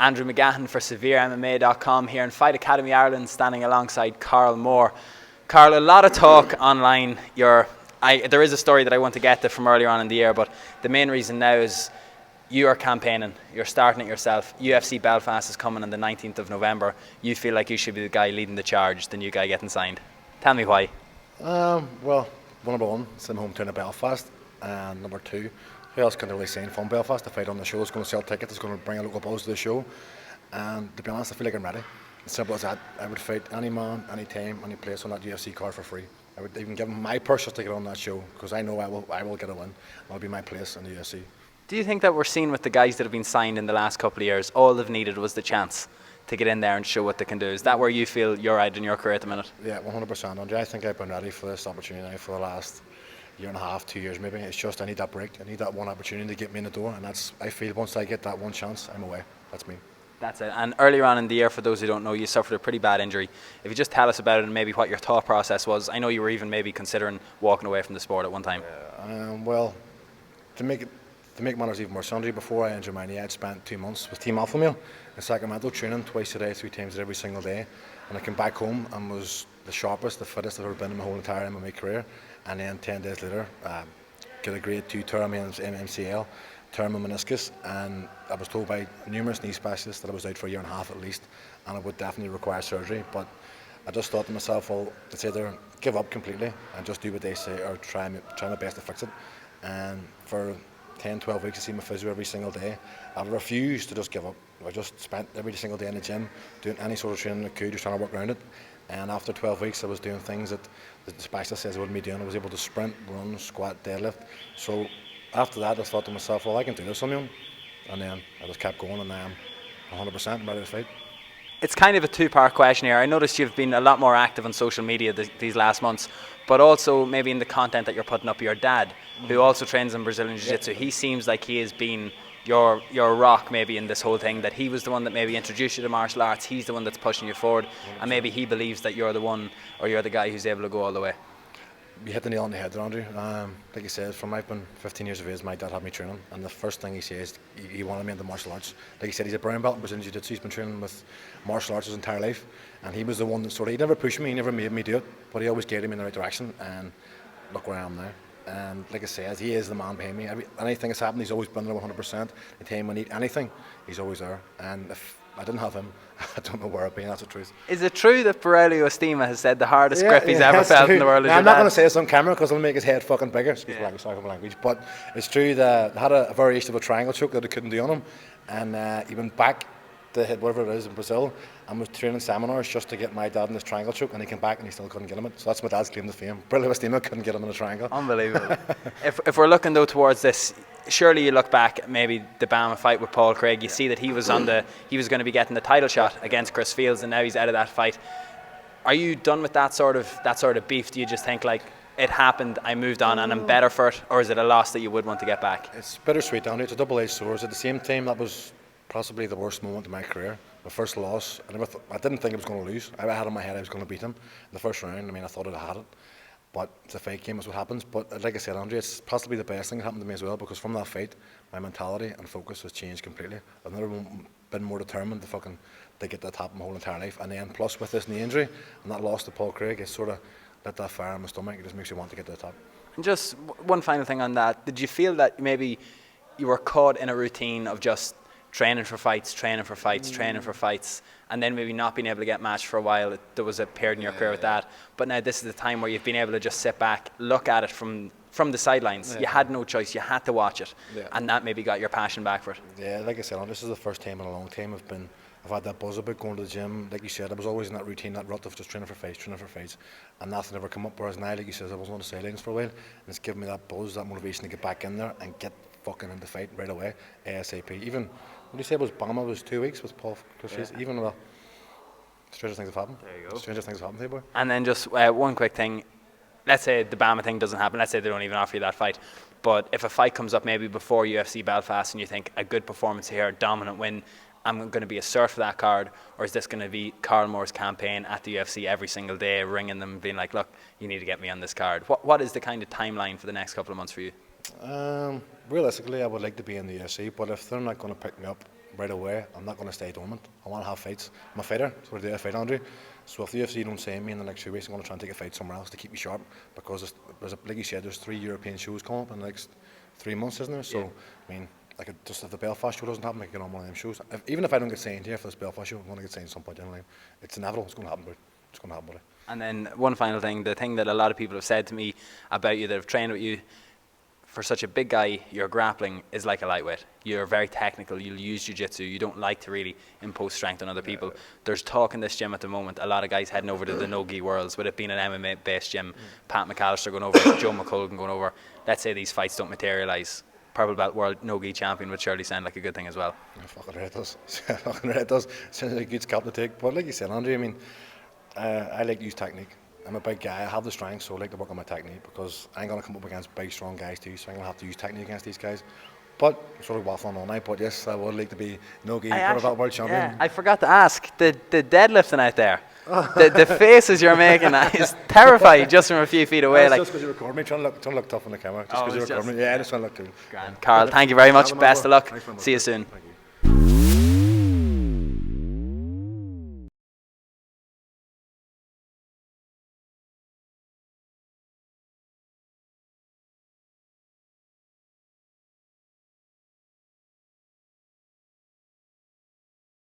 Andrew McGahan for SevereMMA.com here in Fight Academy Ireland, standing alongside Karl Moore. Karl, a lot of talk online. There is a story that I want to get to from earlier on in the year, but the main reason now is you are campaigning. You're starting it yourself. UFC Belfast is coming on the 19th of November. You feel like you should be the guy leading the charge, the new guy getting signed. Tell me why. Well, number one, it's in hometown of Belfast, and number two, who else can they really sign from Belfast? The fight on the show is going to sell tickets, it's going to bring a local buzz to the show, and to be honest, I feel like I'm ready. As simple as that. I would fight any man, any time, any place on that UFC card for free. I would even give them my purse just to get on that show, because I know I will get a win. That'll be my place in the UFC. Do you think that we're seeing with the guys that have been signed in the last couple of years, all they've needed was the chance to get in there and show what they can do? Is that where you feel you're at in your career at the minute? Yeah, 100%, Andre. I think I've been ready for this opportunity now for the last year and a half, 2 years maybe. It's just I need that break. I need that one opportunity to get me in the door, and I feel once I get that one chance, I'm away. That's me. That's it. And earlier on in the year, for those who don't know, you suffered a pretty bad injury. If you just tell us about it and maybe what your thought process was. I know you were even maybe considering walking away from the sport at one time. Well, to make matters even worse, Andre, before I injured my knee, I'd spent 2 months with Team Alpha Male in Sacramento, training twice a day, 3 times every single day. And I came back home and was the sharpest, the fittest I've ever been in my whole entire MMA career. And then 10 days later, got a grade 2 tear in my MCL, tear in my meniscus, and I was told by numerous knee specialists that I was out for a year and a half at least, and it would definitely require surgery. But I just thought to myself, well, it's either give up completely and just do what they say, or try my best to fix it. And for 10, 12 weeks, I see my physio every single day. I refused to just give up. I just spent every single day in the gym doing any sort of training I could, just trying to work around it. And after 12 weeks, I was doing things that the specialist says I wouldn't be doing. I was able to sprint, run, squat, deadlift. So after that, I thought to myself, well, I can do this on my own. And then I just kept going, and now I'm 100% ready to fight. It's kind of a two-part question here. I noticed you've been a lot more active on social media these last months, but also maybe in the content that you're putting up. Your dad, who also trains in Brazilian Jiu-Jitsu, he seems like he has been your rock maybe in this whole thing, that he was the one that maybe introduced you to martial arts. He's the one that's pushing you forward, and maybe he believes that you're the one, or you're the guy who's able to go all the way. You hit the nail on the head there, Andrew. Like you said, from I've been 15 years of age, my dad had me training, and the first thing he says, he wanted me into martial arts. Like he said, he's a brown belt in Brazilian Jiu-Jitsu. He's been training with martial arts his entire life, and he was the one that he never pushed me, he never made me do it, but he always guided me in the right direction, and look where I am now. And like I said, he is the man behind me. Anything that's happened, he's always been there 100%. The time I need anything, he's always there. And if I didn't have him, I don't know where I'd be, that's the truth. Is it true that Borrelio Estima has said the hardest grip he's ever felt in the world is your I'm not dad? going to say this on camera because it'll make his head fucking bigger. Excuse me, sorry for my language. But it's true that I had a variation of a triangle choke that I couldn't do on him. And he went back to hit whatever it is in Brazil and was training seminars just to get my dad in this triangle choke, and he came back and he still couldn't get him it. So that's my dad's claim to fame. Borrelio Estima couldn't get him in a triangle. Unbelievable. If we're looking though towards this, surely you look back at maybe the Bama fight with Paul Craig, you see that he was going to be getting the title shot against Chris Fields, and now he's out of that fight. Are you done with that sort of beef? Do you just think like, it happened, I moved on and I'm better for it, or is it a loss that you would want to get back? It's bittersweet, Andy. It's a double-edged sword. At the same time, that was possibly the worst moment in my career. My first loss, I didn't think I was going to lose. I had in my head I was going to beat him in the first round. I mean, I thought I had it, but it's a fight game, is what happens. But like I said, Andre, it's possibly the best thing that happened to me as well, because from that fight, my mentality and focus has changed completely. I've never been more determined to get that top my whole entire life. And then plus with this knee injury and that loss to Paul Craig, it's sort of lit that fire in my stomach. It just makes you want to get to the top. And just one final thing on that. Did you feel that maybe you were caught in a routine of just training for fights, and then maybe not being able to get matched for a while? There was a period in your career with that, but now this is the time where you've been able to just sit back, look at it from the sidelines. You had no choice, you had to watch it, and that maybe got your passion back for it. Yeah, like I said, this is the first time in a long time I've had that buzz about going to the gym. Like you said, I was always in that routine, that rut of just training for fights, and nothing ever come up. Whereas now, like you said, I was on the sidelines for a while, and it's given me that buzz, that motivation to get back in there and get fucking into fight right away, ASAP. Even what do you say it was Bama was 2 weeks with Paul Chris? Even well, stranger things have happened. There you go. Stranger things have happened, hey boy. And then just one quick thing. Let's say the Bama thing doesn't happen. Let's say they don't even offer you that fight. But if a fight comes up maybe before UFC Belfast and you think a good performance here, a dominant win, I'm going to be a cert for that card, or is this going to be Karl Moore's campaign at the UFC every single day, ringing them, being like, look, you need to get me on this card? What is the kind of timeline for the next couple of months for you? Realistically, I would like to be in the UFC, but if they're not going to pick me up right away, I'm not going to stay dormant. I want to have fights. I'm a fighter, so I do a fight, Andrew. So if the UFC don't sign me in the next 2 weeks, I'm going to try and take a fight somewhere else to keep me sharp, because like you said, there's 3 European shows coming up in the next 3 months, isn't there? So, yeah. I mean, I could just, if the Belfast show doesn't happen, I could get on one of them shows. Even if I don't get signed here for this Belfast show, I'm going to get signed at some point in time. It's inevitable. It's going to happen, buddy. It's going to happen, buddy. And then one final thing, the thing that a lot of people have said to me about you that have trained with you, for such a big guy, your grappling is like a lightweight. You're very technical, you'll use jiu-jitsu, you don't like to really impose strength on other people. There's talk in this gym at the moment, a lot of guys heading over to the no-gi worlds, with it being an MMA-based gym. Pat McAllister going over, Joe McCullough going over. Let's say these fights don't materialise. Purple belt world no-gi champion would surely sound like a good thing as well. Yeah, fucking right it does. Fucking right it does. Sounds like a good scalp to take. But like you said, Andrew, I mean, I like to use technique. I'm a big guy, I have the strength, so I like to work on my technique, because I ain't going to come up against big, strong guys too, so I'm going to have to use technique against these guys. But I'm sort of waffling all night, but yes, I would like to be no-gi world champion. Yeah, I forgot to ask, the deadlifting out there, the faces you're making is terrifying just from a few feet away. That's just because you record me, trying to look tough on the camera. Just because you record me. Yeah, I just want to look cool. Grand. Karl, thank you very much, best of luck. See you soon.